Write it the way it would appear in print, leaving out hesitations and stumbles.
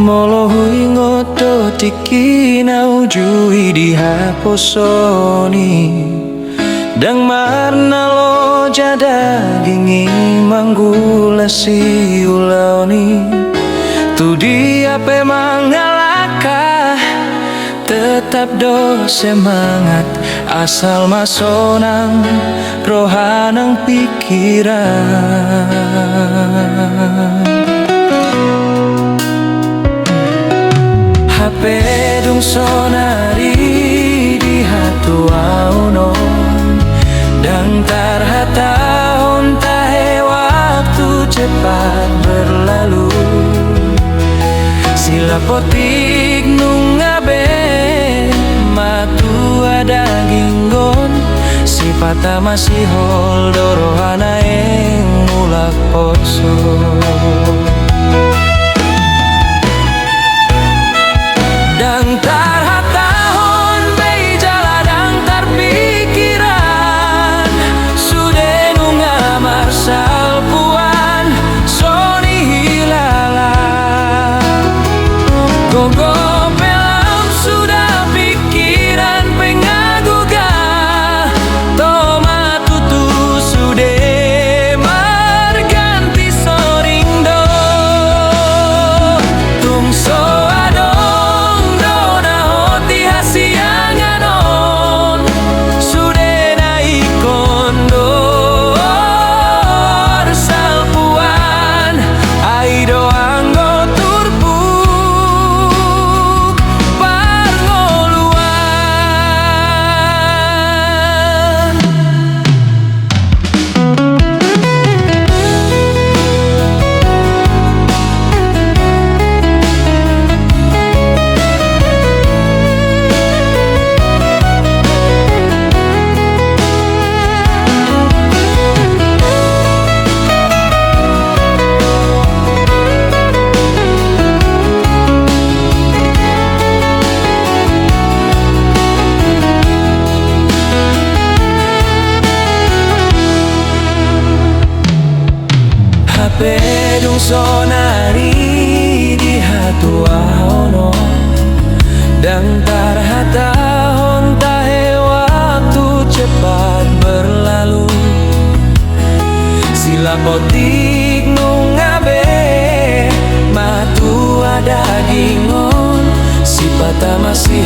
molo hui ngoto tiki nau jui di haposoni dang marna lo jada gingi manggulasi ulauni tu dia pe mangalaka tetap do semangat asal masonang rohanang pikiran HP dung sonari di hatu aunon dan tarhatahon tahe waktu cepat berlalu sila potik nungabe matu ada ginggon si pata masih hol dorohana yang mulak poso dang tarhatahon bei jaladang terpikiran sude nunga marsal puan soni hilala gogo pelam sudah pikiran pengaguga toma tutu sude marganti sorindo tungso pedung sonari di hatu ahono dan tarhatahon tahe waktu cepat berlalu sila potik nungabe matu ada gingon si pata masih